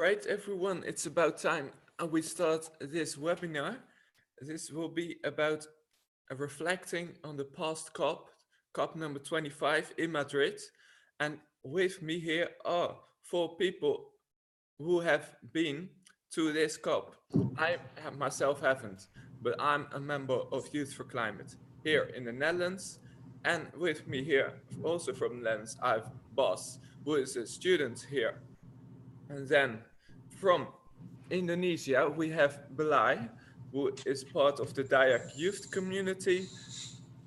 Right, everyone, it's about time we start this webinar. This will be about reflecting on the past COP, COP number 25 in Madrid. And with me here are four people who have been to this COP. I myself haven't, but I'm a member of Youth for Climate here in the Netherlands. And with me here, also from the Netherlands, I've Bas, who is a student here. And then from Indonesia, we have Belai, who is part of the Dayak youth community.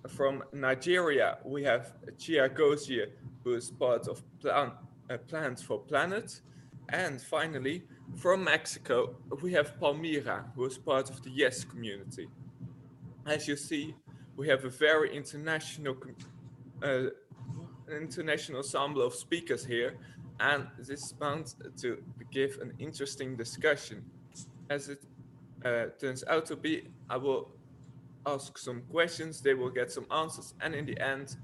From Nigeria, we have Chiagozie, who is part of Plants for Planet. And finally, from Mexico, we have Palmira, who is part of the Yes community. As you see, we have a very uh, international ensemble of speakers here, and this is bound to give an interesting discussion. As it turns out to be, I will ask some questions, they will get some answers, and in the end,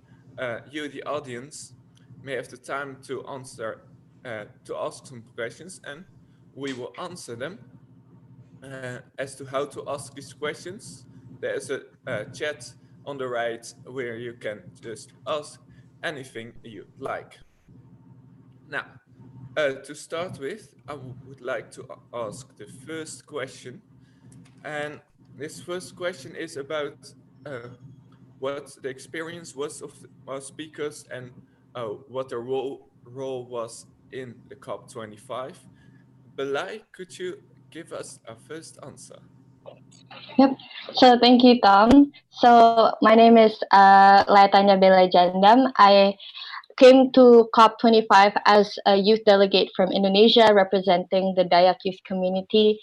you, the audience, may have the time to ask some questions, and we will answer them. As to how to ask these questions, there is a chat on the right where you can just ask anything you like. Now, to start with, I would like to ask the first question. And this first question is about what the experience was of our speakers and what their role was in the COP25. Belai, could you give us a first answer? Yep. So thank you, Tom. So my name is Laitanya Bela Jandam. I came to COP25 as a youth delegate from Indonesia representing the Dayak youth community.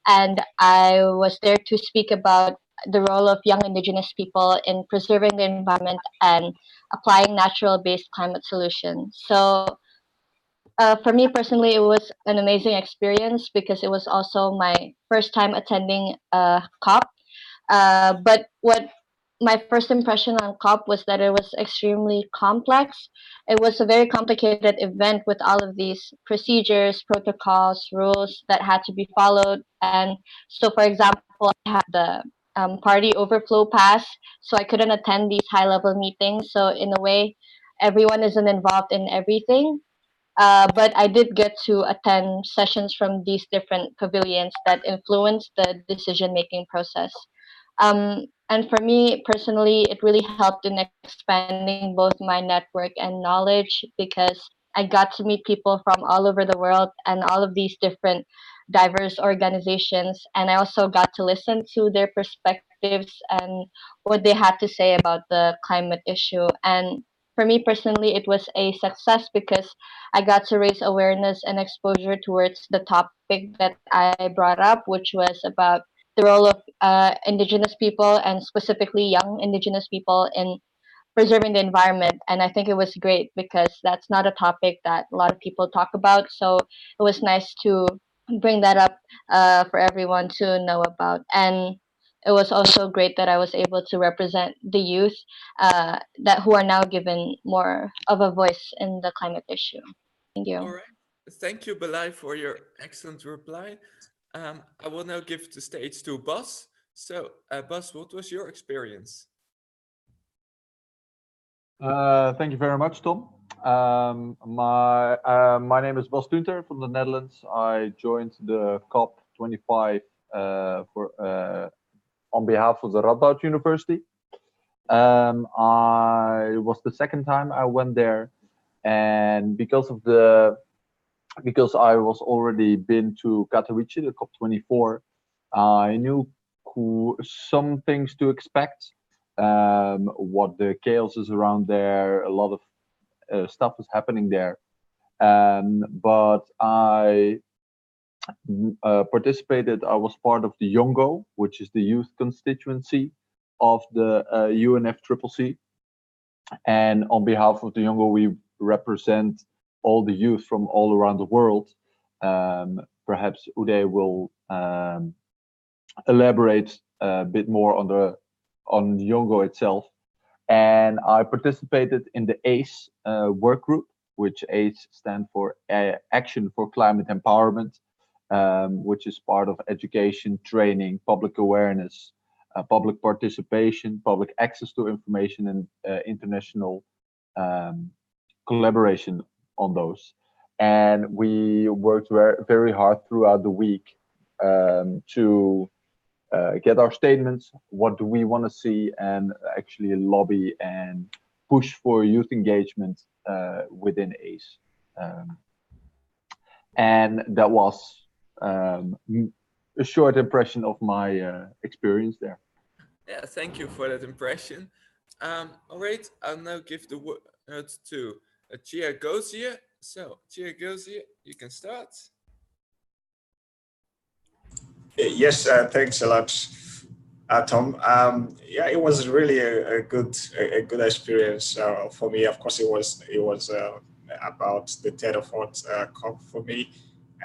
And I was there to speak about the role of young indigenous people in preserving the environment and applying natural based climate solutions. So for me personally, it was an amazing experience because it was also my first time attending COP. But what my first impression on COP was that it was extremely complex. It was a very complicated event with all of these procedures, protocols, rules that had to be followed. And so, for example, I had the party overflow pass, so I couldn't attend these high level meetings. So, in a way, everyone isn't involved in everything. But I did get to attend sessions from these different pavilions that influenced the decision making process. And for me personally, it really helped in expanding both my network and knowledge because I got to meet people from all over the world and all of these different diverse organizations. And I also got to listen to their perspectives and what they had to say about the climate issue. And for me personally, it was a success because I got to raise awareness and exposure towards the topic that I brought up, which was about the role of indigenous people and specifically young indigenous people in preserving the environment. And I think it was great because that's not a topic that a lot of people talk about. So it was nice to bring that up for everyone to know about. And it was also great that I was able to represent the youth that who are now given more of a voice in the climate issue. Thank All you. right. Thank you, Belai, for your excellent reply. I will now give the stage to Bas. So, Bas, what was your experience? Thank you very much, Tom. My name is Bas Tunter from the Netherlands. I joined the COP25 on behalf of the Radboud University. I was the second time I went there, and because I was already been to Katowice, the COP24, I knew some things to expect. What the chaos is around there, a lot of stuff is happening there. But I participated. I was part of the Yongo, which is the youth constituency of the UNFCCC. And on behalf of the Yongo, we represent all the youth from all around the world. Perhaps Uday will elaborate a bit more on Yongo itself. And I participated in the ACE work group, which ACE stands for Action for Climate Empowerment. which is part of education, training, public awareness, public participation, public access to information, and international um, collaboration on those. And we worked very hard throughout the week to get our statements, what do we want to see, and actually lobby and push for youth engagement within ACE. And that was a short impression of my experience there. Yeah, thank you for that impression. All right, I'll now give the word to Chia Gozier. So, Chia Gozier, you can start. Yes, thanks a lot, Tom. Yeah, it was really a good experience for me. Of course, it was about the third or fourth COP for me,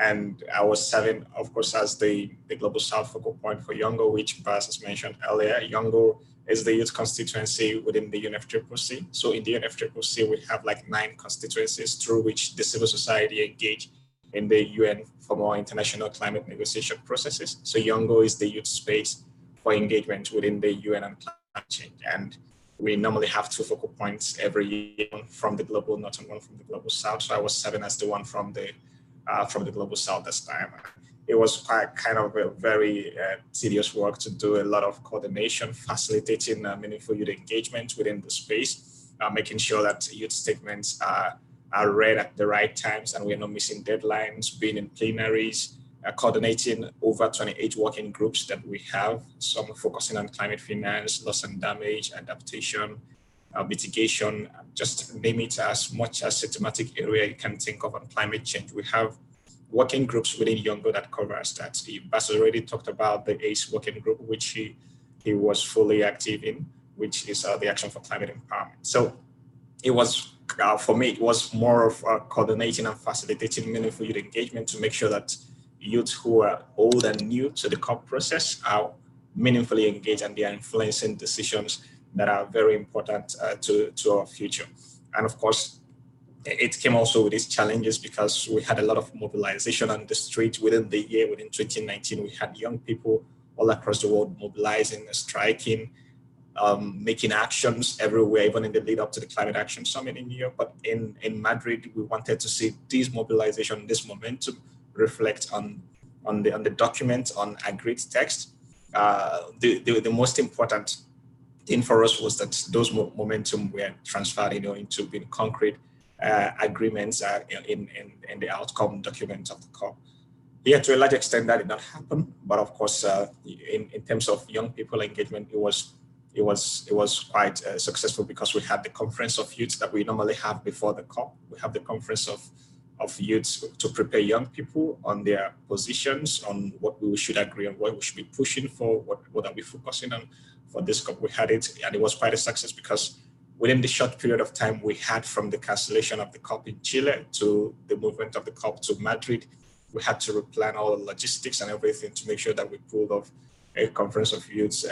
and I was serving, of course, as the Global South focal point for Yongo, which Bas has mentioned earlier. Yongo is the youth constituency within the UNFCCC. So in the UNFCCC, we have like 9 constituencies through which the civil society engage in the UN for more international climate negotiation processes. So Yongo is the youth space for engagement within the UN on climate change. And we normally have 2 focal points every year, one from the global north and one from the global south. So I was serving as the one from the global south this time. It was quite kind of a very tedious work to do, a lot of coordination, facilitating meaningful youth engagement within the space, making sure that youth statements are read at the right times and we're not missing deadlines, being in plenaries, coordinating over 28 working groups that we have, some focusing on climate finance, loss and damage, adaptation, mitigation, just name it as much as a thematic area you can think of on climate change. We have working groups within Yongo that covers that. Bas already talked about the ACE working group, which he was fully active in, which is the Action for Climate Empowerment. So it was, for me, it was more of coordinating and facilitating meaningful youth engagement to make sure that youth who are old and new to the COP process are meaningfully engaged and they are influencing decisions that are very important to our future. And of course, it came also with its challenges because we had a lot of mobilization on the street within the year. Within 2019, we had young people all across the world mobilizing, striking, making actions everywhere, even in the lead up to the Climate Action Summit in New York. But in Madrid, we wanted to see this mobilization, this momentum reflect on the document, on agreed text. The most important thing for us was that those momentum were transferred, into being concrete agreements in the outcome document of the COP. Yeah, to a large extent that did not happen, but of course, in terms of young people engagement, it was quite successful because we had the conference of youth that we normally have before the COP. We have the conference of youth to prepare young people on their positions, on what we should agree on, what we should be pushing for, what are we focusing on for this COP. We had it, and it was quite a success because within the short period of time we had from the cancellation of the COP in Chile to the movement of the COP to Madrid, we had to replan all the logistics and everything to make sure that we pulled off a conference of youths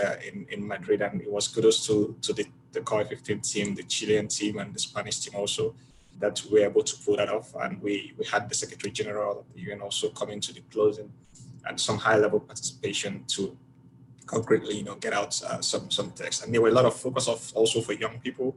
in Madrid. And it was kudos to the COP15 team, the Chilean team, and the Spanish team also, that we were able to pull that off. And we had the Secretary General of the UN also coming to the closing and some high level participation to concretely, get out some text. And there were a lot of focus also for young people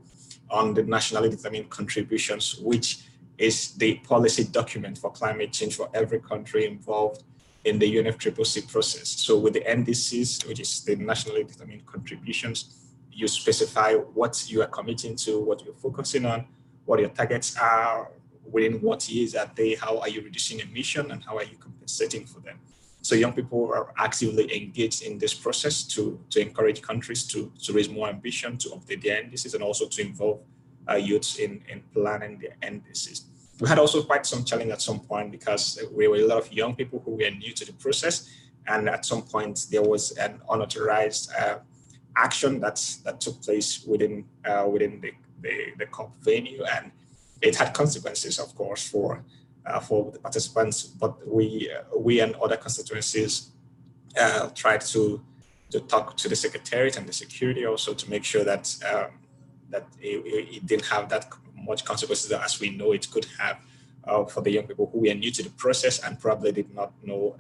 on the nationally determined contributions, which is the policy document for climate change for every country involved in the UNFCCC process. So with the NDCs, which is the nationally determined contributions, you specify what you are committing to, what you're focusing on, what your targets are, within what years are they, how are you reducing emission, and how are you compensating for them. So young people are actively engaged in this process to encourage countries to raise more ambition, to update their NDCs, and also to involve youths in planning their NDCs. We had also quite some challenge at some point because we were a lot of young people who were new to the process. And at some point there was an unauthorized action that took place within the COP venue. And it had consequences, of course, for the participants, but we and other constituencies tried to talk to the Secretariat and the security also to make sure that it didn't have that much consequences as we know it could have for the young people who were new to the process and probably did not know,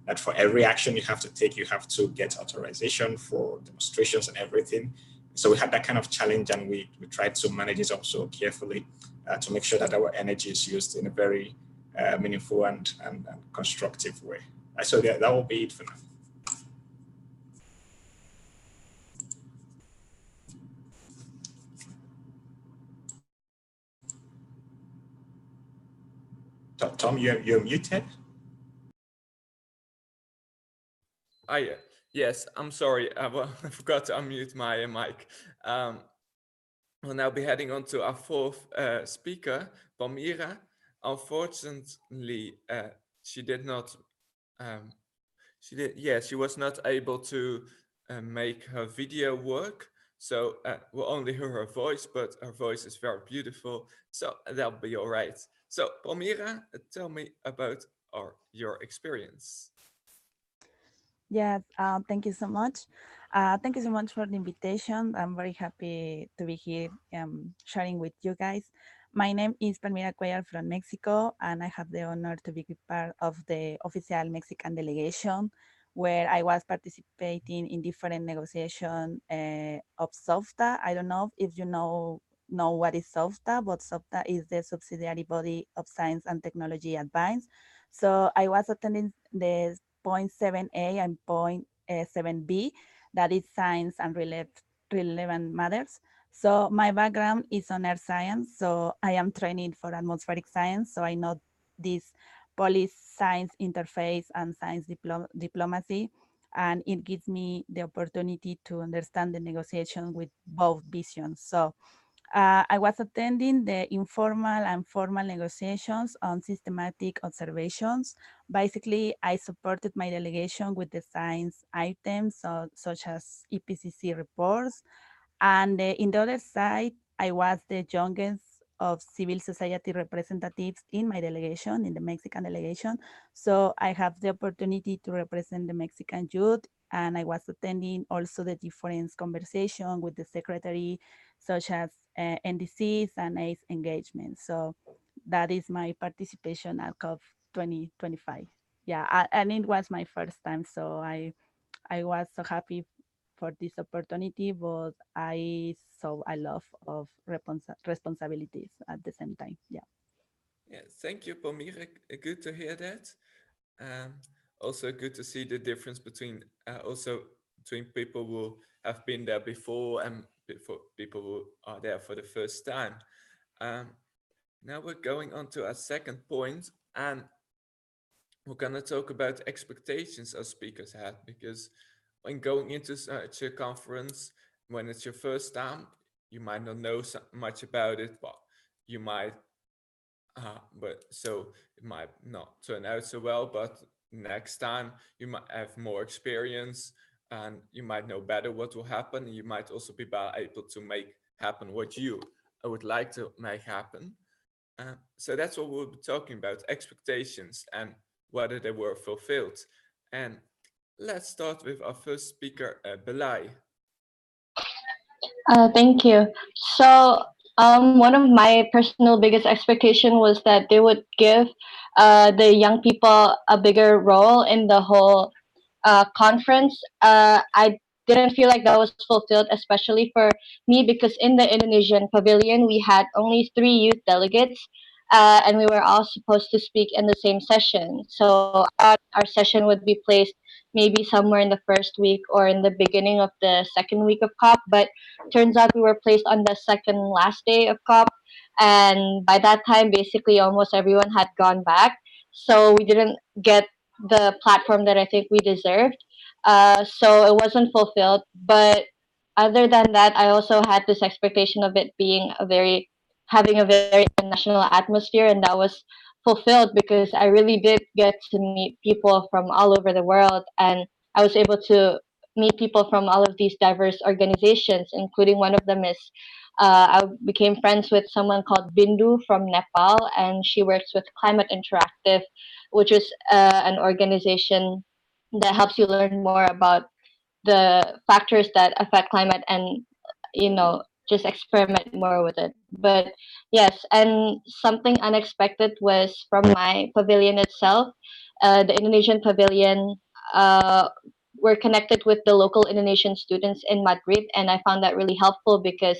that for every action you have to take, you have to get authorization for demonstrations and everything. So we had that kind of challenge, and we tried to manage it also carefully to make sure that our energy is used in a very meaningful and constructive way. So that will be it for now. Tom, you're muted. Yes, I'm sorry. I forgot to unmute my mic. We'll now be heading on to our fourth speaker, Palmira. Unfortunately, she did not. She was not able to make her video work. So we'll only hear her voice, but her voice is very beautiful. So that'll be all right. So Palmira, tell me about your experience. Yes, thank you so much. Thank you so much for the invitation. I'm very happy to be here sharing with you guys. My name is Palmira Cuellar from Mexico, and I have the honor to be part of the official Mexican delegation, where I was participating in different negotiations of SOFTA. I don't know if you know what is SOFTA, but SOFTA is the subsidiary body of Science and Technology Advance. So I was attending the point 7A and point 7B, that is science and relevant matters. So my background is on earth science, so I am training for atmospheric science, so I know this police science interface and science diplomacy, and it gives me the opportunity to understand the negotiation with both visions. So I was attending the informal and formal negotiations on systematic observations. Basically, I supported my delegation with the science items, such as IPCC reports. And in the other side, I was the youngest of civil society representatives in my delegation, in the Mexican delegation. So I have the opportunity to represent the Mexican youth, and I was attending also the different conversation with the secretary, such as NDCs and ACE engagement. So that is my participation at COP 2025. Yeah, and it was my first time, so I was so happy for this opportunity, but I saw a lot of responsibilities at the same time. Yeah. Yeah, thank you, Palmira. Good to hear that. Um, Also good to see the difference between people who have been there before and people who are there for the first time. Um, Now we're going on to our second point, and we're gonna talk about expectations our speakers had, because when going into such a conference, when it's your first time, you might not know so much about it, but you might but so it might not turn out so well, but next time you might have more experience and you might know better what will happen. You might also be able to make happen what you would like to make happen. So that's what we'll be talking about, expectations and whether they were fulfilled. And let's start with our first speaker, Belay. Thank you. So, one of my personal biggest expectation was that they would give the young people a bigger role in the whole conference. I didn't feel like that was fulfilled, especially for me, because in the Indonesian pavilion, we had only three youth delegates, and we were all supposed to speak in the same session. So I thought our session would be placed maybe somewhere in the first week or in the beginning of the second week of COP, but turns out we were placed on the second last day of COP. And by that time, basically almost everyone had gone back. So we didn't get the platform that I think we deserved. So it wasn't fulfilled. But other than that, I also had this expectation of it being having a very international atmosphere, and that was fulfilled because I really did get to meet people from all over the world, and I was able to meet people from all of these diverse organizations, including one of them is I became friends with someone called Bindu from Nepal, and she works with Climate Interactive, which is an organization that helps you learn more about the factors that affect climate and just experiment more with it. But yes, and something unexpected was from my pavilion itself. The Indonesian pavilion, uh, we're connected with the local Indonesian students in Madrid, and I found that really helpful because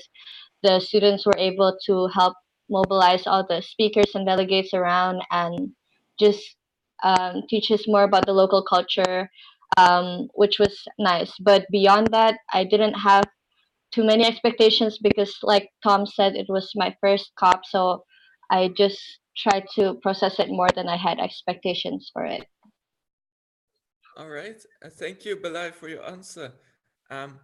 the students were able to help mobilize all the speakers and delegates around and just teach us more about the local culture, which was nice. But beyond that, I didn't have too many expectations because, like Tom said, it was my first COP, so I just tried to process it more than I had expectations for it. All right. Thank you, Belai, for your answer. Um,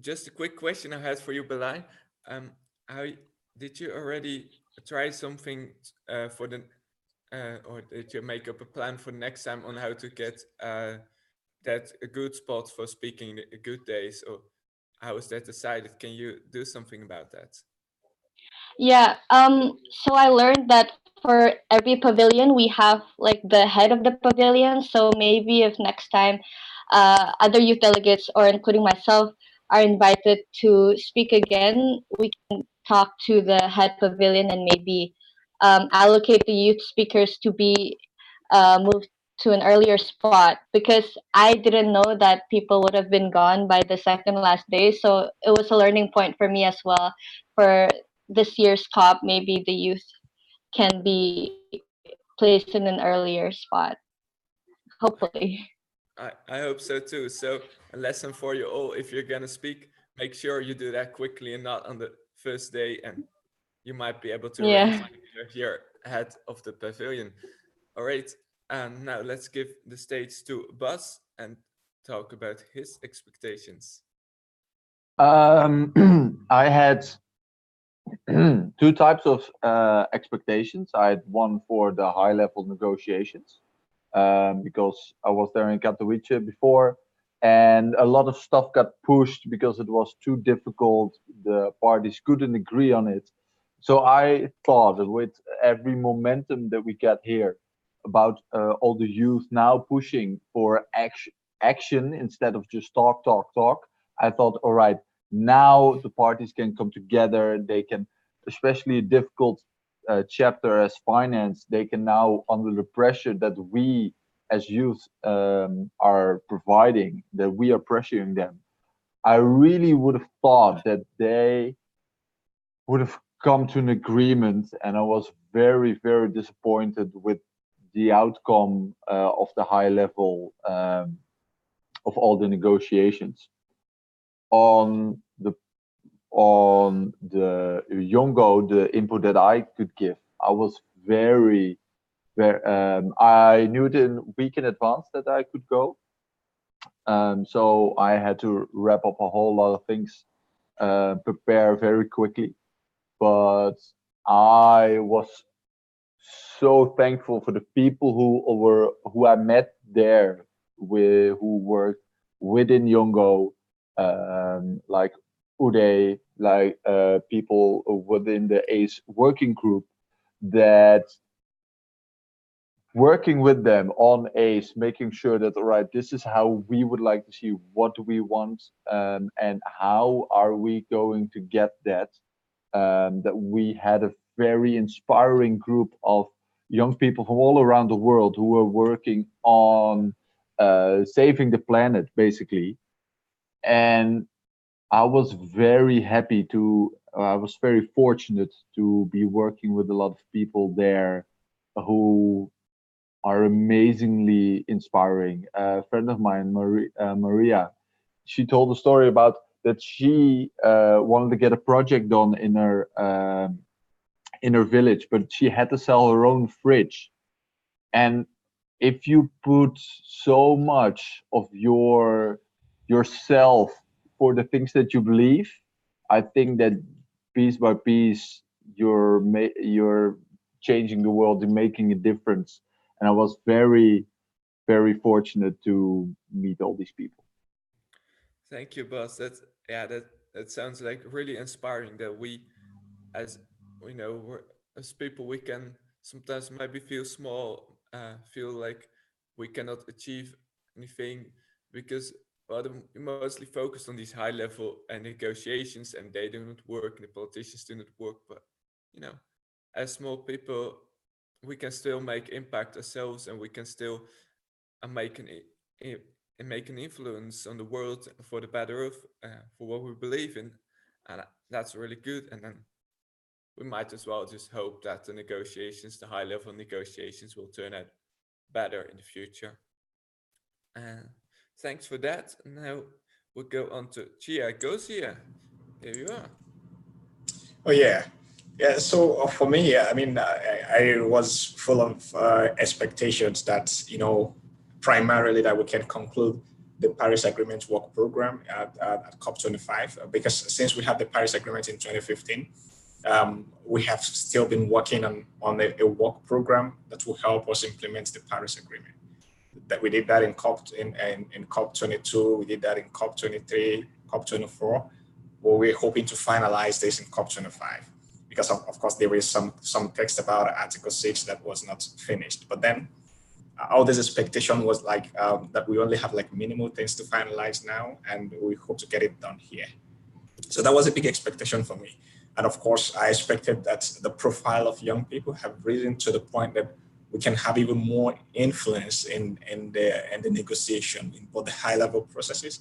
just a quick question I had for you, Belai. How did you already try something for the, or did you make up a plan for next time on how to get that a good spot for speaking the good days, or how is that decided? Can you do something about that? Yeah, so I learned that for every pavilion we have like the head of the pavilion. So maybe if next time other youth delegates or including myself are invited to speak again, we can talk to the head pavilion and maybe allocate the youth speakers to be moved to an earlier spot because I didn't know that people would have been gone by the second last day. So it was a learning point for me as well for this year's COP. Maybe the youth can be placed in an earlier spot, hopefully. I hope so too. So a lesson for you all: if you're gonna speak, make sure you do that quickly and not on the first day, and you might be able to arrange Yeah. here ahead of the pavilion. All right, and now let's give the stage to Buzz and talk about his expectations. I had two types of expectations. I had one for the high level negotiations because I was there in Katowice before, and a lot of stuff got pushed because it was too difficult. The parties couldn't agree on it. So I thought that with every momentum that we get here about all the youth now pushing for action instead of just talk, talk, talk, I thought, all right, now the parties can come together. They can, especially a difficult chapter as finance, they can now, under the pressure that we as youth are providing, that we are pressuring them. I really would have thought that they would have come to an agreement, and I was very, very disappointed with the outcome of the high level of all the negotiations. On the Yongo, the input that I could give, I was very. I knew it in a week in advance that I could go, so I had to wrap up a whole lot of things, prepare very quickly. But I was so thankful for the people who I met there, who worked within Yongo, like Uday, like people within the ACE working group, that working with them on ACE, making sure that, all right, this is how we would like to see, what do we want, and how are we going to get that. That we had a very inspiring group of young people from all around the world who were working on saving the planet, basically. And I was very happy I was very fortunate to be working with a lot of people there who are amazingly inspiring. A friend of mine, Maria, she told a story about that she wanted to get a project done in her village, but she had to sell her own fridge. And if you put so much of yourself for the things that you believe, I think that piece by piece you're changing the world and making a difference. And I was very, very fortunate to meet all these people. Thank you, Buzz. That sounds like really inspiring. That we, as as people, we can sometimes maybe feel small, feel like we cannot achieve anything because well, they're mostly focused on these high-level negotiations, and they do not work, and the politicians do not work. But you know, as small people, we can still make impact ourselves, and we can still make make an influence on the world for the better of for what we believe in, and that's really good. And then we might as well just hope that the negotiations, the high-level negotiations, will turn out better in the future. And thanks for that. Now we'll go on to Chia Gosia. Here you are. Oh yeah, yeah. So for me, I mean, I was full of expectations that primarily that we can conclude the Paris Agreement work program at COP25 because since we had the Paris Agreement in 2015, we have still been working on a work program that will help us implement the Paris Agreement. That we did that in COP22, we did that in COP23, COP24. Well, we're hoping to finalize this in COP25 because of course there was some text about Article 6 that was not finished. But then all this expectation was like that we only have like minimal things to finalize now, and we hope to get it done here. So that was a big expectation for me. And of course, I expected that the profile of young people have risen to the point that we can have even more influence in the negotiation in both the high-level processes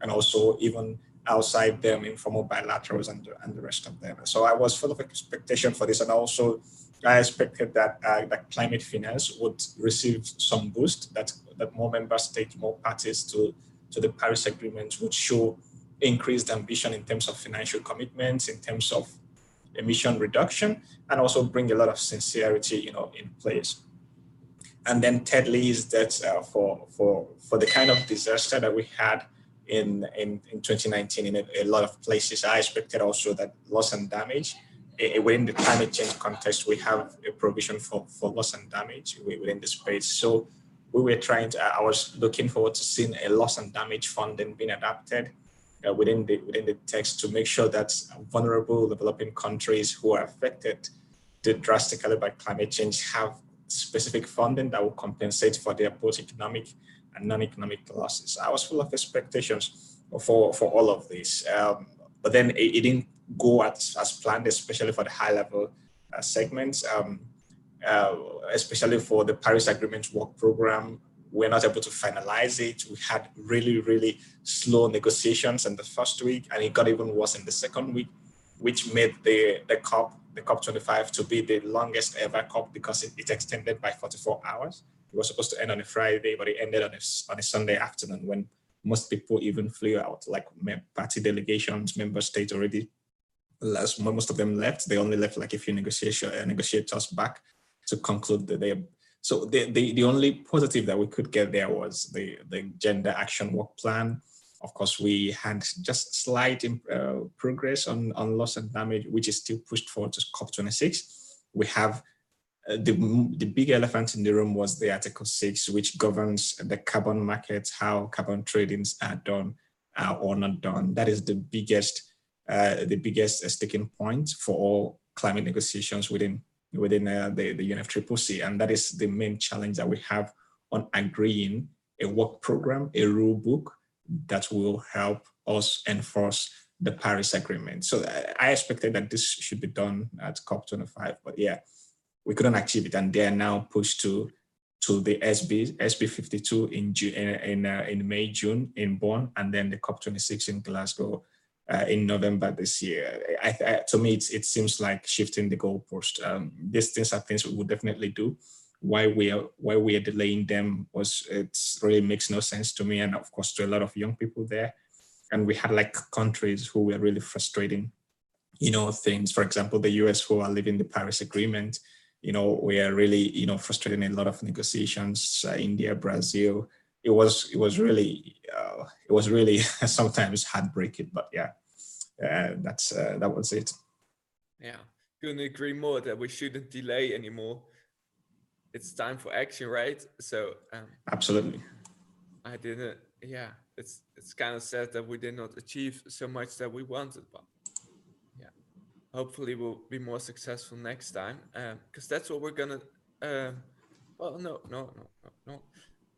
and also even outside them, informal bilaterals and the rest of them. So I was full of expectation for this, and also I expected that that climate finance would receive some boost, that more member states, more parties to the Paris Agreement would show increased ambition in terms of financial commitments, in terms of emission reduction, and also bring a lot of sincerity, in place. And then thirdly is that for the kind of disaster that we had in 2019 in a lot of places, I expected also that loss and damage within the climate change context, we have a provision for loss and damage within the space. So we were I was looking forward to seeing a loss and damage funding being adapted within the text to make sure that vulnerable developing countries who are affected drastically by climate change have specific funding that will compensate for their both economic and non-economic losses. I was full of expectations for all of this, but then it didn't go as planned, especially for the high-level segments, especially for the Paris Agreement work program. We're not able to finalize it. We had really, really slow negotiations in the first week, and it got even worse in the second week, which made the COP25 to be the longest ever COP because it extended by 44 hours. It was supposed to end on a Friday, but it ended on a Sunday afternoon when most people even flew out, like party delegations, member states already. Most of them left. They only left like a few negotiators back to conclude the day. So the only positive that we could get there was the gender action work plan. Of course, we had just slight progress on loss and damage, which is still pushed forward to COP26. We have the big elephant in the room was the Article 6, which governs the carbon markets, how carbon tradings are done or not done. That is the biggest sticking point for all climate negotiations within the UNFCCC, and that is the main challenge that we have on agreeing a work program, a rule book that will help us enforce the Paris Agreement. So I expected that this should be done at COP25, but yeah, we couldn't achieve it, and they are now pushed to the SB 52 in May, June in Bonn, and then the COP26 in Glasgow in November this year. To me, it seems like shifting the goalpost. These things are things we would definitely do. Why we are delaying them it really makes no sense to me, and of course to a lot of young people there. And we had like countries who were really frustrating, things. For example, the US, who are leaving the Paris Agreement, we are really, frustrating a lot of negotiations. India, Brazil. It was really sometimes heartbreaking, but yeah, that was it. Yeah, couldn't agree more that we shouldn't delay anymore. It's time for action, right? So absolutely. I didn't. Yeah, it's kind of sad that we did not achieve so much that we wanted, but yeah, hopefully we'll be more successful next time. Because that's what we're gonna. Well, no.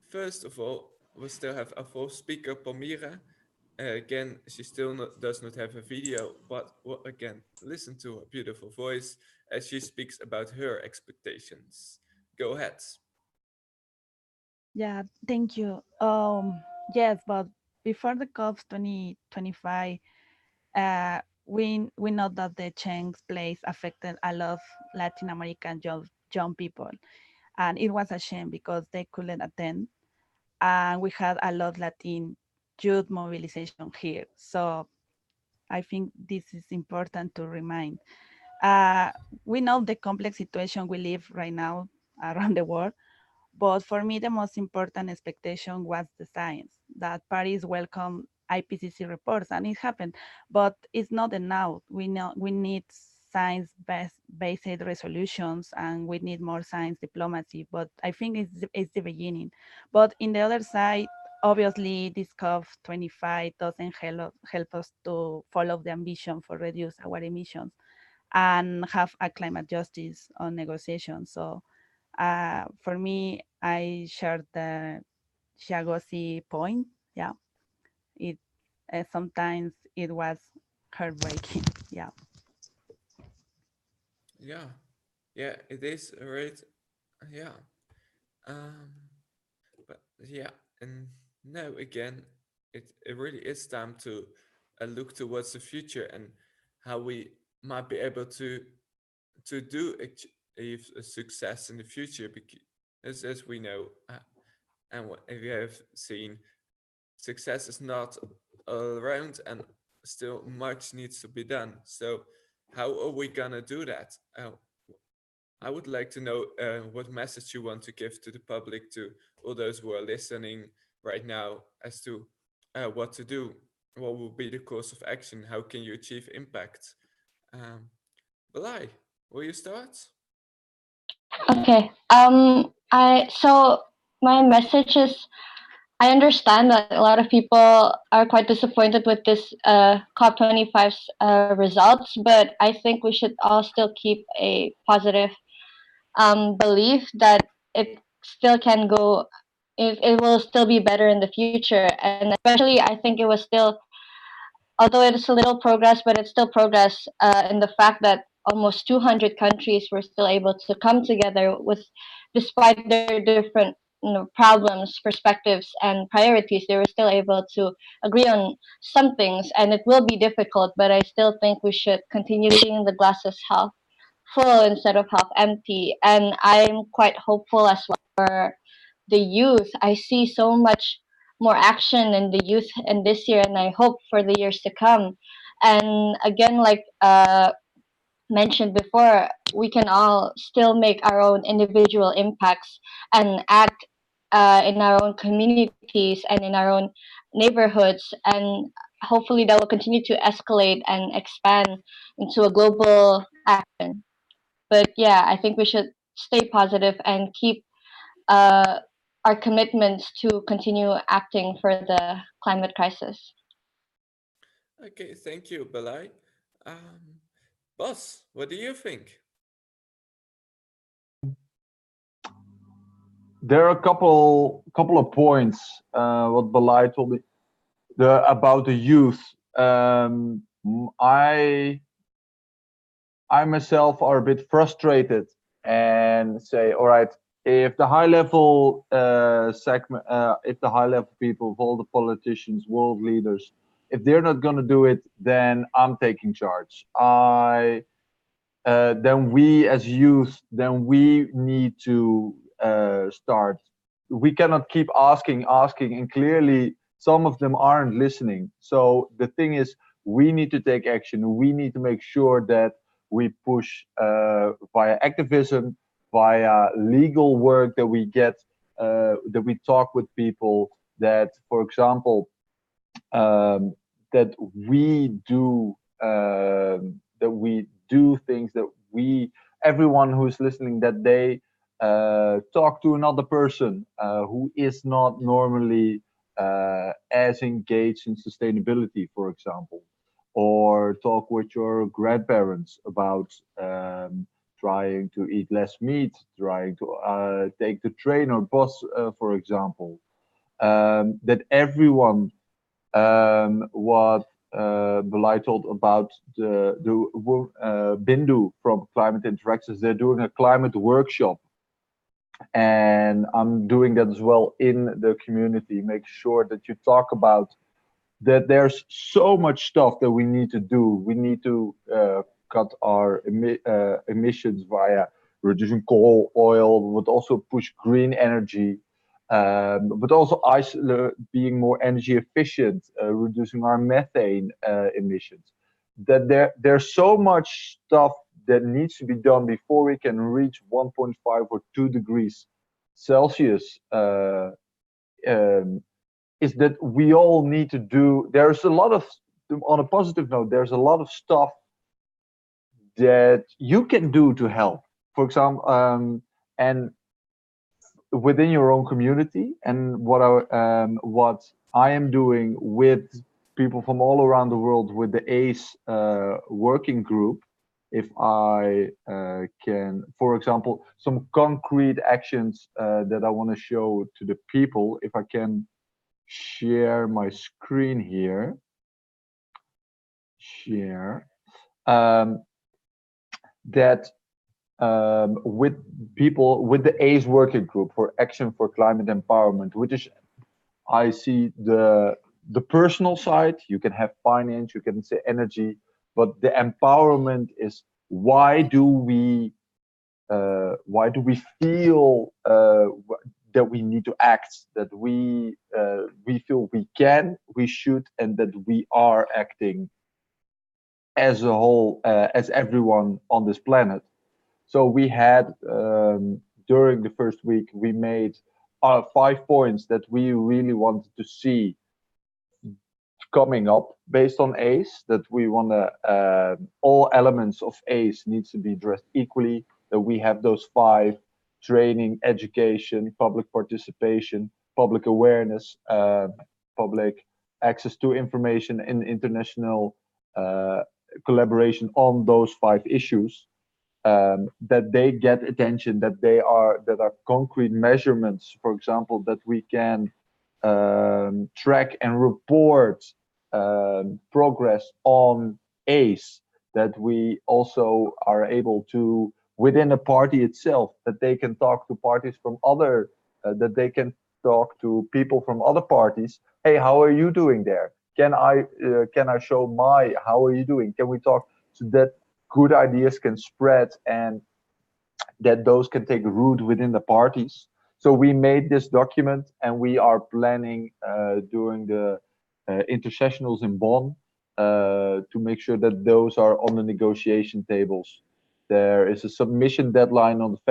First of all, we still have a full speaker, Palmira. Again, she still does not have a video, but again, listen to her beautiful voice as she speaks about her expectations. Go ahead. Yeah, thank you. Yes, but before the COP 2025, we know that the Cheng's place affected a lot of Latin American young people, and it was a shame because they couldn't attend, and we had a lot Latin youth mobilization here. So I think this is important to remind. Uh, we know the complex situation we live right now around the world, but for me, the most important expectation was the science, that Paris welcomed IPCC reports, and it happened. But it's not enough. We know we need science-based resolutions, and we need more science diplomacy. But I think it's the beginning. But in the other side, obviously, this COP25 doesn't help us to follow the ambition for reduce our emissions and have a climate justice on negotiations. So for me, I shared the Shagosi point. Yeah, it sometimes it was heartbreaking. Yeah. Yeah, yeah, it is right. Yeah, um, but yeah, and now again, it really is time to look towards the future and how we might be able to do achieve a success in the future. Because as we know, and what we have seen, success is not all around, and still much needs to be done. So, how are we gonna do that? I would like to know what message you want to give to the public, to all those who are listening right now, as to what to do, what will be the course of action, how can you achieve impact. Belai, will you start? Okay. I so my message is I understand that a lot of people are quite disappointed with this COP25's results, but I think we should all still keep a positive belief that it still can go, if it will still be better in the future. And especially, I think it was still, although it is a little progress, but it's still progress in the fact that almost 200 countries were still able to come together with, despite their different problems, perspectives, and priorities, they were still able to agree on some things. And it will be difficult, but I still think we should continue seeing the glasses half full instead of half empty. And I'm quite hopeful as well for the youth. I see so much more action in the youth in this year, and I hope for the years to come. And again, like mentioned before, we can all still make our own individual impacts and act in our own communities and in our own neighborhoods. And hopefully, that will continue to escalate and expand into a global action. But yeah, I think we should stay positive and keep uh, our commitments to continue acting for the climate crisis. Okay, thank you, Belai. Um, Boss, what do you think? There are a couple of points what Balai told me about the youth. I I myself are a bit frustrated and say, all right, if the high level segment, if the high level people, all the politicians, world leaders, if they're not going to do it, then I'm taking charge. Then we as youth, then we need to start. We cannot keep asking, and clearly some of them aren't listening. So the thing is, we need to take action. We need to make sure that we push via activism, via legal work, that we get, that we talk with people, that, for example, that we do things that we, everyone who's listening, that they talk to another person who is not normally as engaged in sustainability, for example, or talk with your grandparents about trying to eat less meat, trying to take the train or bus, for example. that everyone, what Belay told about the Bindu from Climate Interactions, they're doing a climate workshop, and I'm doing that as well in the community. Make sure that you talk about that. There's so much stuff that we need to do. We need to cut our emissions via reducing coal, oil, but also push green energy, but also being more energy efficient, reducing our methane emissions. That there's so much stuff that needs to be done before we can reach 1.5 or 2 degrees Celsius. Is that we all need to do. There's a lot of, on a positive note, there's a lot of stuff that you can do to help. For example, and within your own community, and what I am doing with people from all around the world with the ACE working group. If I can, for example, some concrete actions that I want to show to the people, if I can share my screen here. Share. That with people with the ACE working group for Action for Climate Empowerment, which is, I see the personal side. You can have finance, you can say energy, but the empowerment is why do we feel that we need to act, that we feel we can, we should, and that we are acting as a whole, as everyone on this planet. So we had, during the first week, we made 5 points that we really wanted to see coming up based on ACE, that we want to, all elements of ACE needs to be addressed equally, that we have those 5: training, education, public participation, public awareness, public access to information, and international collaboration on those 5 issues. That they get attention, that are concrete measurements, for example, that we can track and report progress on ACE, that we also are able to, within a party itself, that they can talk to parties from other, that they can talk to people from other parties. Hey, how are you doing there? Can I show my, how are you doing? Can we talk, so that good ideas can spread and that those can take root within the parties. So we made this document, and we are planning during the intersessionals in Bonn to make sure that those are on the negotiation tables. There is a submission deadline on the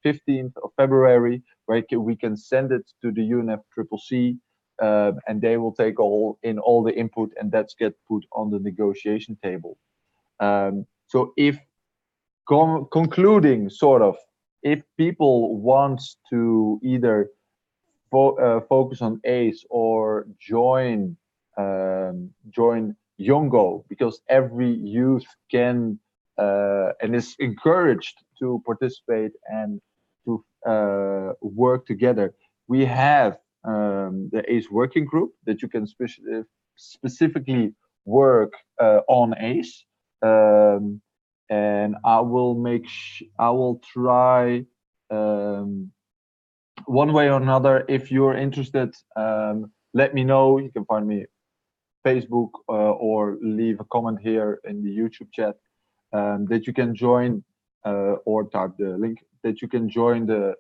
15th of February where we can send it to the UNFCCC, and they will take all the input, and that's get put on the negotiation table. So if concluding, sort of, if people want to either focus on ACE or join Yongo, because every youth can and is encouraged to participate and to work together. We have the ACE working group that you can specifically work on ACE. And I will try one way or another. If you're interested, let me know. You can find me Facebook or leave a comment here in the YouTube chat, that you can join or type the link, that you can join the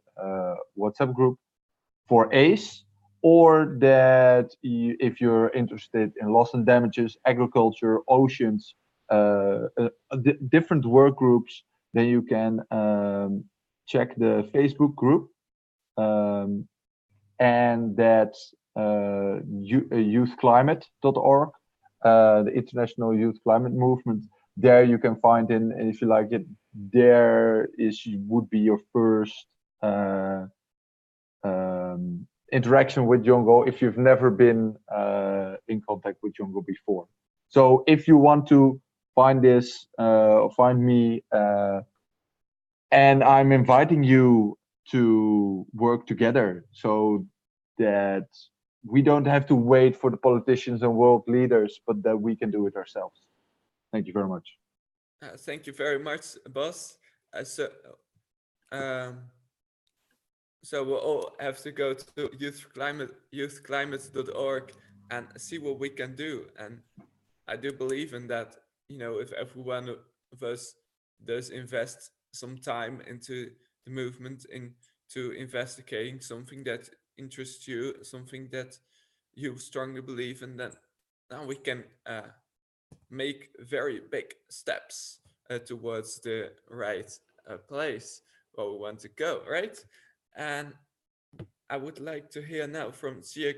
WhatsApp group for ACE, or that if you're interested in loss and damages, agriculture, oceans, different work groups, then you can check the Facebook group, and that's youthclimate.org, the International Youth Climate Movement. There you can find, in, if you like it, there would be your first interaction with Yongo if you've never been in contact with Yongo before. So if you want to find this, find me, and I'm inviting you to work together so that we don't have to wait for the politicians and world leaders, but that we can do it ourselves. Thank you very much. Thank you very much, Bas. Um, so we'll all have to go to youthclimate.org and see what we can do. And I do believe in that, if everyone of us does invest some time into the movement, into investigating something that interests you, something that you strongly believe in, then now we can make very big steps towards the right place where we want to go, right? And I would like to hear now from Sia.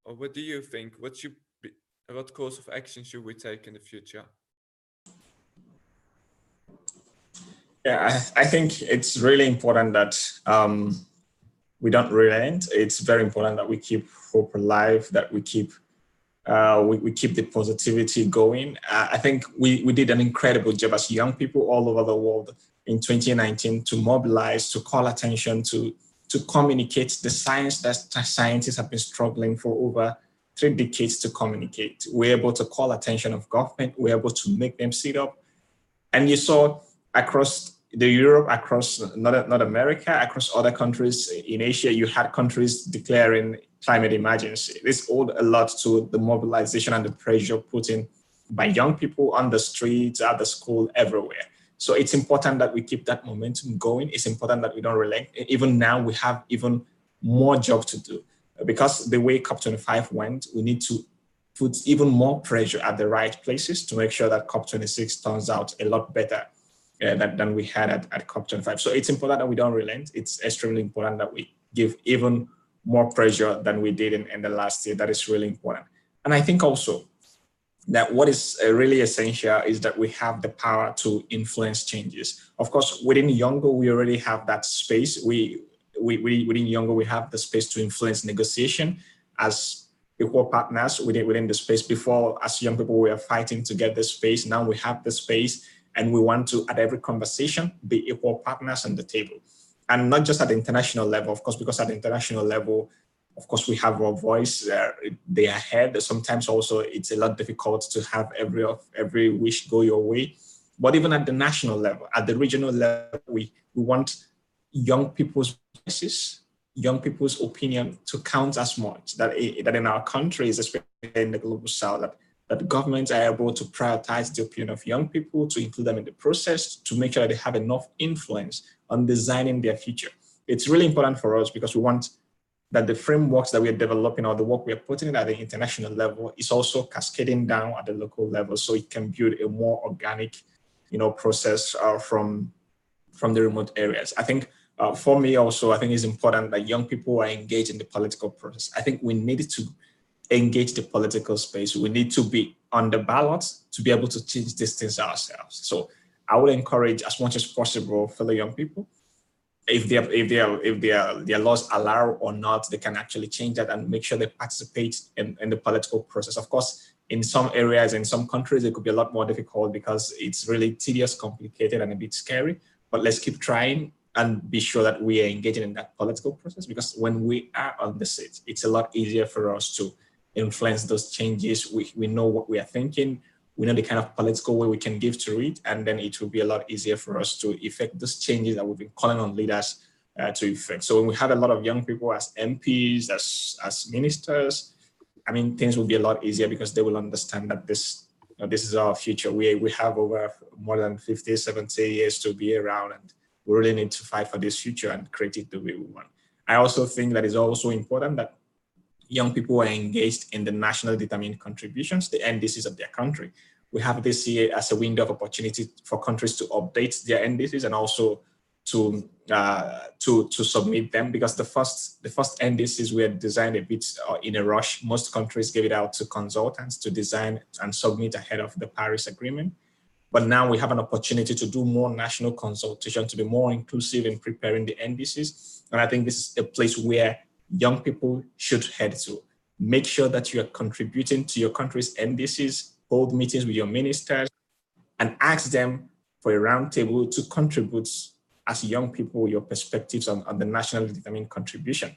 What do you think? What course of action should we take in the future? Yeah, I think it's really important that we don't relent. It's very important that we keep hope alive, that we keep the positivity going. I think we did an incredible job as young people all over the world in 2019 to mobilize, to call attention, to communicate the science that scientists have been struggling for over 3 decades to communicate. We're able to call attention of government. We're able to make them sit up. And you saw across the Europe, across North America, across other countries in Asia, you had countries declaring climate emergency. This owed a lot to the mobilization and the pressure put in by young people on the streets, at the school, everywhere. So it's important that we keep that momentum going. It's important that we don't relent. Even now, we have even more job to do. Because the way COP25 went, we need to put even more pressure at the right places to make sure that COP26 turns out a lot better than we had at COP25. So it's important that we don't relent. It's extremely important that we give even more pressure than we did in the last year. That is really important. And I think also that what is really essential is that we have the power to influence changes. Of course, within Youngo, we already have that space. Within Youngo, we have the space to influence negotiation as equal partners within the space. Before, as young people, we were fighting to get the space. Now we have the space, and we want to, at every conversation, be equal partners on the table. And not just at the international level, of course, because at the international level, of course, we have our voice. They are heard. Sometimes also it's a lot difficult to have every wish go your way. But even at the national level, at the regional level, we want young people's voices, young people's opinion to count as much. That in our countries, especially in the global south, that governments are able to prioritize the opinion of young people, to include them in the process, to make sure that they have enough influence on designing their future. It's really important for us because we want that the frameworks that we are developing or the work we are putting in at the international level is also cascading down at the local level, so it can build a more organic, process from the remote areas. I think for me also, I think it's important that young people are engaged in the political process. I think we need to engage the political space. We need to be on the ballot to be able to change these things ourselves. So I would encourage as much as possible fellow young people, if their laws allow or not, they can actually change that and make sure they participate in the political process. Of course, in some areas, in some countries, it could be a lot more difficult because it's really tedious, complicated, and a bit scary. But let's keep trying and be sure that we are engaging in that political process, because when we are on the seat, it's a lot easier for us to influence those changes. We know what we are thinking. We know the kind of political way we can give to it, and then it will be a lot easier for us to effect those changes that we've been calling on leaders to effect. So when we have a lot of young people as MPs, as ministers, I mean, things will be a lot easier because they will understand that this is our future. We have over more than 50, 70 years to be around, and we really need to fight for this future and create it the way we want. I also think that it's also important that young people are engaged in the nationally determined contributions, the NDCs of their country. We have this year as a window of opportunity for countries to update their NDCs and also to submit them, because the first NDCs were designed a bit in a rush. Most countries gave it out to consultants to design and submit ahead of the Paris Agreement. But now we have an opportunity to do more national consultation, to be more inclusive in preparing the NDCs. And I think this is a place where young people should head to. Make sure that you are contributing to your country's NDCs, hold meetings with your ministers, and ask them for a roundtable to contribute as young people your perspectives on the nationally determined contribution.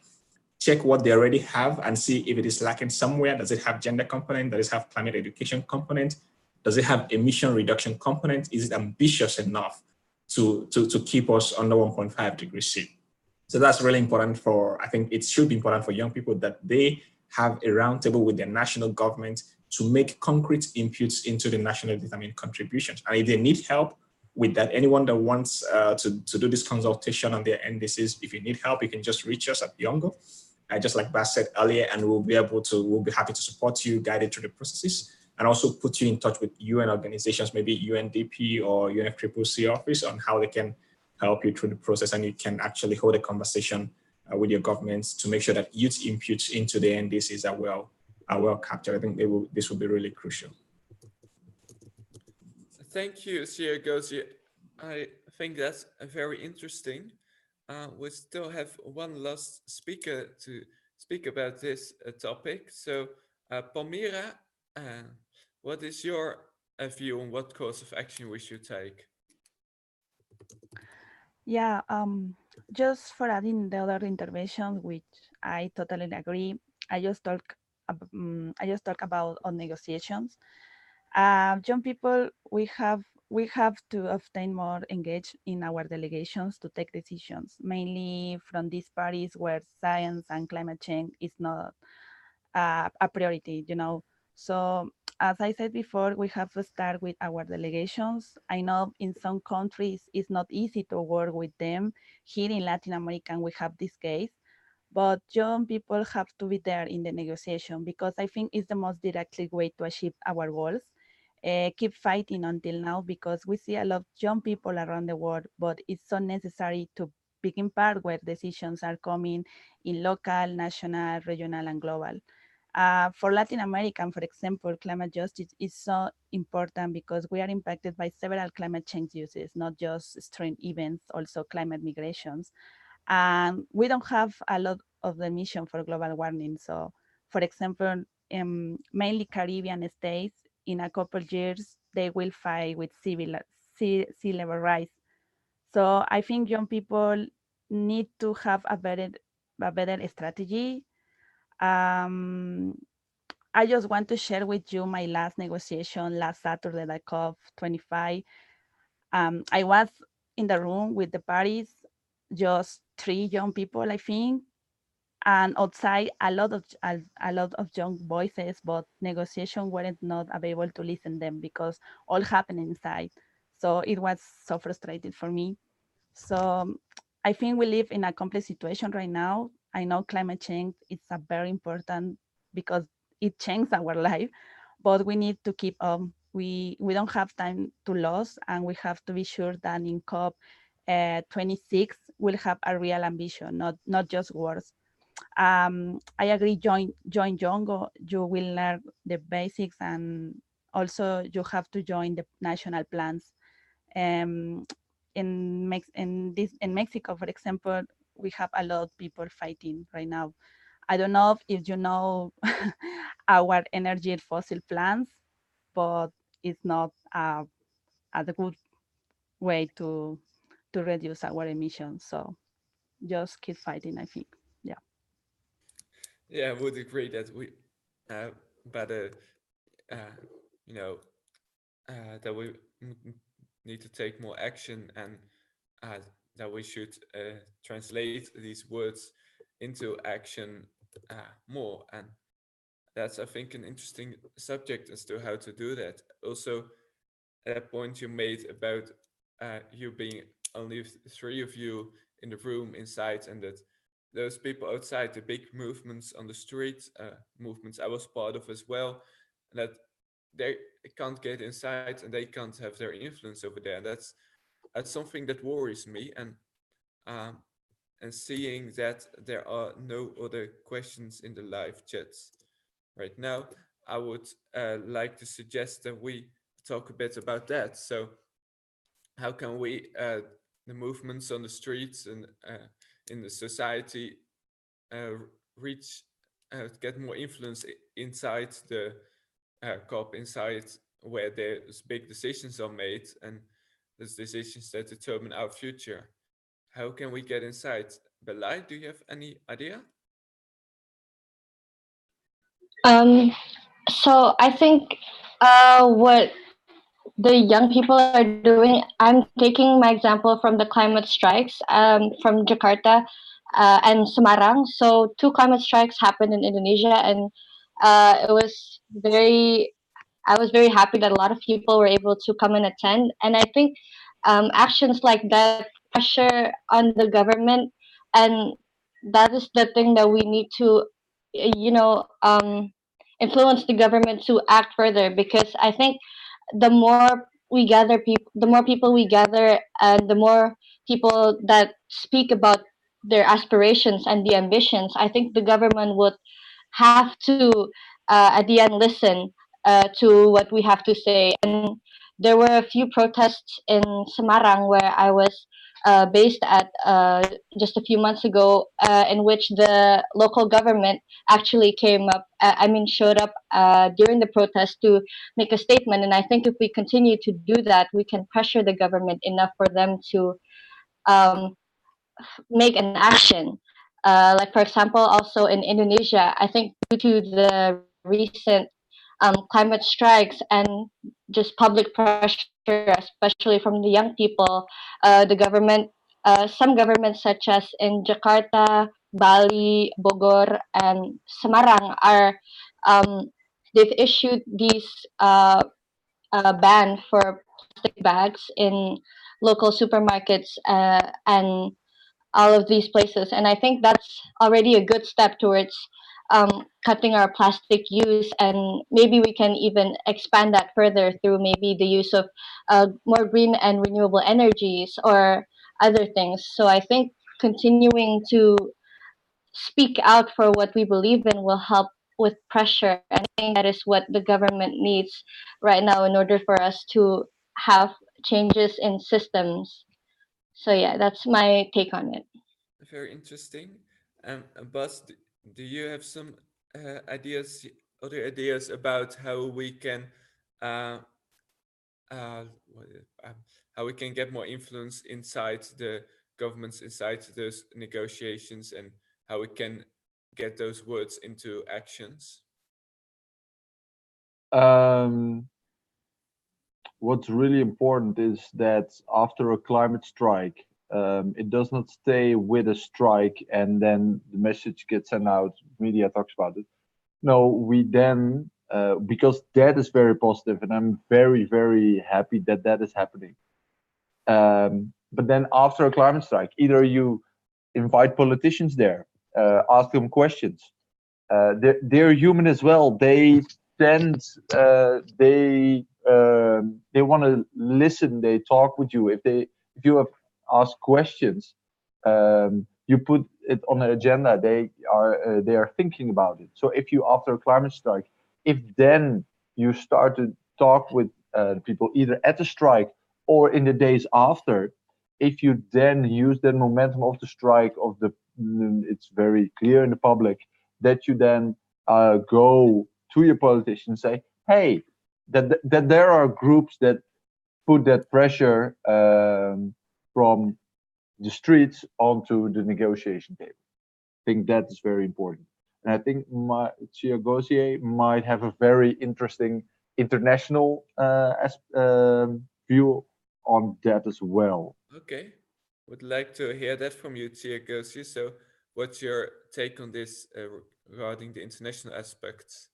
check what they already have and see if it is lacking somewhere. Does it have gender component? Does it have climate education component? Does it have emission reduction component? Is it ambitious enough to keep us under 1.5 degrees C? So that's really important I think it should be important for young people that they have a roundtable with their national government to make concrete inputs into the nationally determined contributions. And if they need help with that, anyone that wants to do this consultation on their NDCs, if you need help, you can just reach us at Yongo. Just like Bas said earlier, and we'll be happy to support you, guide you through the processes, and also put you in touch with UN organizations, maybe UNDP or UNFCCC office on how they can help you through the process, and you can actually hold a conversation with your governments to make sure that youth inputs into the NDCs are well captured. I think this will be really crucial. Thank you, Siergozi. I think that's very interesting. We still have one last speaker to speak about this topic. So, Palmira, what is your view on what course of action we should take? Yeah, just for adding the other intervention, which I totally agree. I just talk about on negotiations. Young people, we have to obtain more engaged in our delegations to take decisions, mainly from these parties where science and climate change is not a priority, you know. So as I said before, we have to start with our delegations. I know in some countries it's not easy to work with them. Here in Latin America, we have this case, but young people have to be there in the negotiation because I think it's the most direct way to achieve our goals. Keep fighting until now because we see a lot of young people around the world, but it's so necessary to begin part where decisions are coming in local, national, regional, and global. For Latin American, for example, climate justice is so important because we are impacted by several climate change uses, not just extreme events, also climate migrations. And we don't have a lot of the emission for global warming. So, for example, mainly Caribbean states, in a couple years, they will fight with sea level rise. So I think young people need to have a better strategy. Um, I just want to share with you my last negotiation last Saturday at COP25. I was in the room with the parties, just 3 young people, I think, and outside a lot of young voices, but negotiation weren't not available to listen them because all happened inside. So it was so frustrating for me. So I think we live in a complex situation right now. I know climate change is a very important because it changed our life, but we need to keep we don't have time to lose, and we have to be sure that in COP 26 we'll have a real ambition, not just words. I agree, join Jongo, you will learn the basics, and also you have to join the national plans. Um, in Mexico, for example, we have a lot of people fighting right now. I don't know if you know our energy fossil plants, but it's not a good way to reduce our emissions. So just keep fighting, I think. Yeah. Yeah, I would agree that we better, uh, you know, that we need to take more action, and uh, that we should translate these words into action more. And that's, I think, an interesting subject as to how to do that. Also, that point you made about you being only 3 of you in the room inside, and that those people outside, the big movements on the street, movements I was part of as well, and that they can't get inside and they can't have their influence over there. That's something that worries me, um, and seeing that there are no other questions in the live chats right now, I would like to suggest that we talk a bit about that. So, how can we, the movements on the streets and in the society, uh, reach, get more influence inside the COP, inside where there's big decisions are made and there's decisions that determine our future? How can we get inside? Belai, do you have any idea? Um, so I think what the young people are doing, I'm taking my example from the climate strikes from Jakarta and Semarang. So two climate strikes happened in Indonesia, and it was very I was very happy that a lot of people were able to come and attend. And I think actions like that pressure on the government, and that is the thing that we need to, you know, influence the government to act further. Because I think the more we gather people, the more people we gather, and the more people that speak about their aspirations and the ambitions, I think the government would have to at the end listen to what we have to say. And there were a few protests in Semarang where I was based at just a few months ago, in which the local government actually came up, showed up during the protest to make a statement. And I think if we continue to do that, we can pressure the government enough for them to um, make an action. Like for example, also in Indonesia, I think due to the recent climate strikes and just public pressure, especially from the young people, the government, some governments such as in Jakarta, Bali, Bogor, and Semarang are they've issued these ban for plastic bags in local supermarkets and all of these places. And I think that's already a good step towards cutting our plastic use. And maybe we can even expand that further through maybe the use of more green and renewable energies or other things. So I think continuing to speak out for what we believe in will help with pressure. And I think that is what the government needs right now in order for us to have changes in systems. So yeah, that's my take on it. Very interesting. Bas, do you have some ideas, other ideas about how we can, uh, uh, what, how we can get more influence inside the governments, inside those negotiations, and how we can get those words into actions? Um, what's really important is that after a climate strike, it does not stay with a strike and then the message gets sent out, media talks about it. No, we then, because that is very positive, and I'm very, very happy that that is happening. But then after a climate strike, either you invite politicians there, ask them questions. They're human as well. They tend, they want to listen. They talk with you. If you have asked questions, you put it on the agenda. They are thinking about it. So if you after a climate strike, if then you start to talk with people either at the strike or in the days after, if you then use that momentum of the strike of the, it's very clear in the public that you then go to your politicians and say, hey, that there are groups that put that pressure from the streets onto the negotiation table. I think that is very important. And I think Chiagosier might have a very interesting international view on that as well. Okay, would like to hear that from you, Tiagosi. So, what's your take on this regarding the international aspects?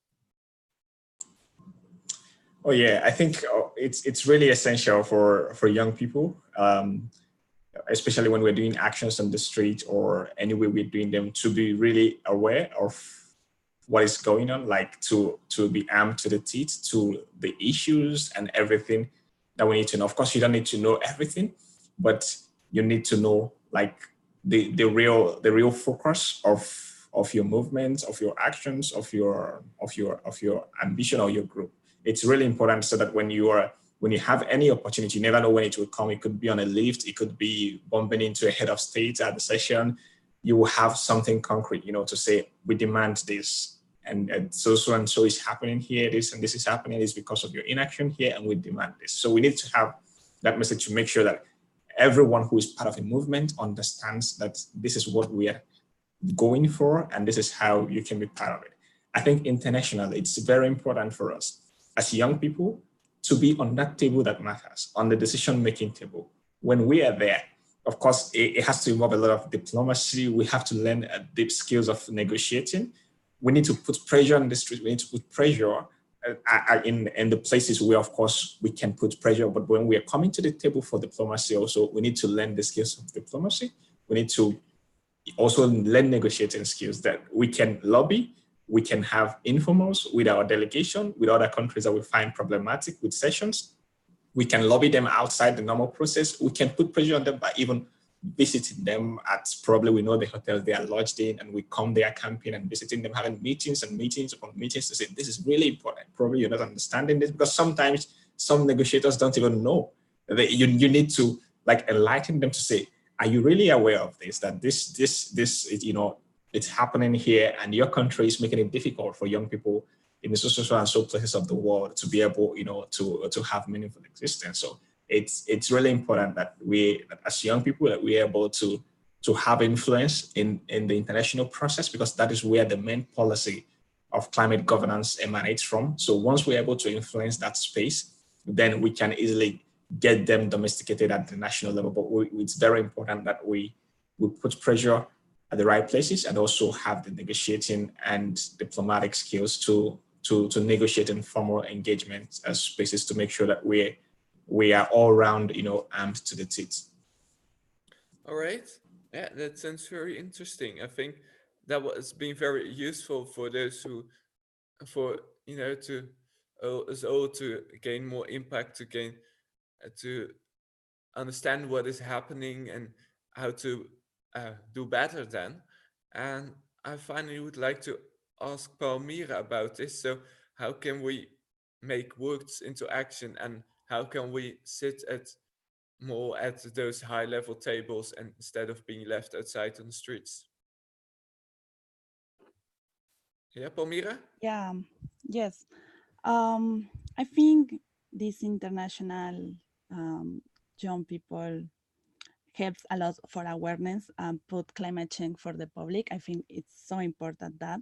Oh yeah, I think it's really essential for young people, especially when we're doing actions on the street or anywhere we're doing them, to be really aware of what is going on, like to be armed to the teeth to the issues and everything that we need to know. Of course, you don't need to know everything, but you need to know like the real focus of your movements, of your actions, of your ambition or your group. It's really important so that when you have any opportunity, you never know when it will come. It could be on a lift, it could be bumping into a head of state at the session. You will have something concrete, to say, we demand this, and so and so is happening here, this and this is happening, is because of your inaction here, and we demand this. So we need to have that message to make sure that everyone who is part of a movement understands that this is what we are going for, and this is how you can be part of it. I think internationally, it's very important for us as young people to be on that table that matters, on the decision-making table. When we are there, of course, it has to involve a lot of diplomacy. We have to learn deep skills of negotiating. We need to put pressure on the street. We need to put pressure in the places where, of course, we can put pressure. But when we are coming to the table for diplomacy also, we need to learn the skills of diplomacy. We need to also learn negotiating skills that we can lobby, we can have informals with our delegation, with other countries that we find problematic with sessions. We can lobby them outside the normal process. We can put pressure on them by even visiting them at probably we know the hotels they are lodged in, and we come there camping and visiting them, having meetings and meetings upon meetings to say, this is really important. Probably you're not understanding this, because sometimes some negotiators don't even know. You need to like enlighten them to say, are you really aware of this, that this is, you know, it's happening here, and your country is making it difficult for young people in the so and so places of the world to be able, you know, to have meaningful existence. So it's really important that we, as young people, that we're able to have influence in the international process, because that is where the main policy of climate governance emanates from. So once we're able to influence that space, then we can easily get them domesticated at the national level. But it's very important that we put pressure at the right places, and also have the negotiating and diplomatic skills to negotiate informal engagement as spaces to make sure that we are all round, you know, armed to the teeth. All right. Yeah, that sounds very interesting. I think that was been very useful for those who, for, you know, to us all to gain more impact, to gain, to understand what is happening and how to do better then. And I finally would like to ask Palmyra about this. So how can we make words into action, and how can we sit at more at those high level tables and instead of being left outside on the streets? Yeah, Palmyra? Yeah, yes. I think this international young people helps a lot for awareness and put climate change for the public. I think it's so important that.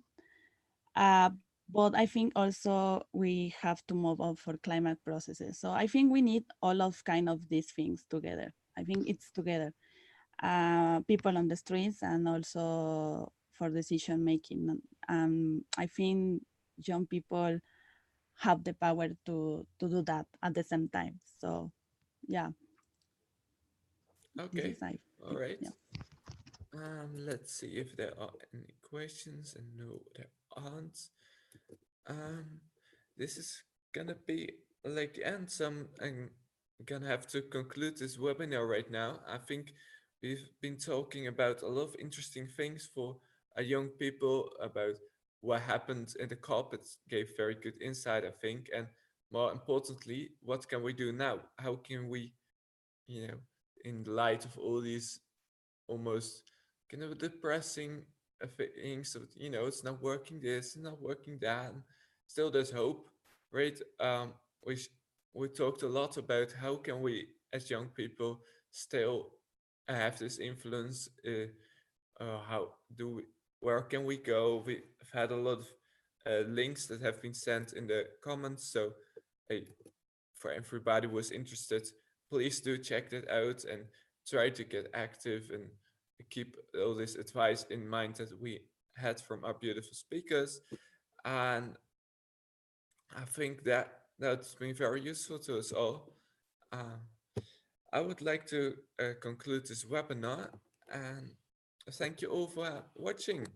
Uh, but I think also we have to move on for climate processes. So I think we need all of kind of these things together. I think it's together. People on the streets and also for decision making. I think young people have the power to do that at the same time. So yeah, this Okay. is I All think, right. yeah. Let's see if there are any questions, and no, there aren't. Um, this is gonna be like the end. I'm gonna have to conclude this webinar right now. I think we've been talking about a lot of interesting things for our young people about what happened in the COP. It gave very good insight, I think, and more importantly, what can we do now? How can we, you know, in light of all these almost kind of depressing things of, you know, it's not working this, not working that, and still there's hope, right? We we talked a lot about how can we as young people still have this influence, how do we, where can we go? We've had a lot of links that have been sent in the comments, so hey, for everybody who was interested, please do check that out and try to get active and keep all this advice in mind that we had from our beautiful speakers. And I think that that's been very useful to us all. Um, I would like to conclude this webinar, and thank you all for watching.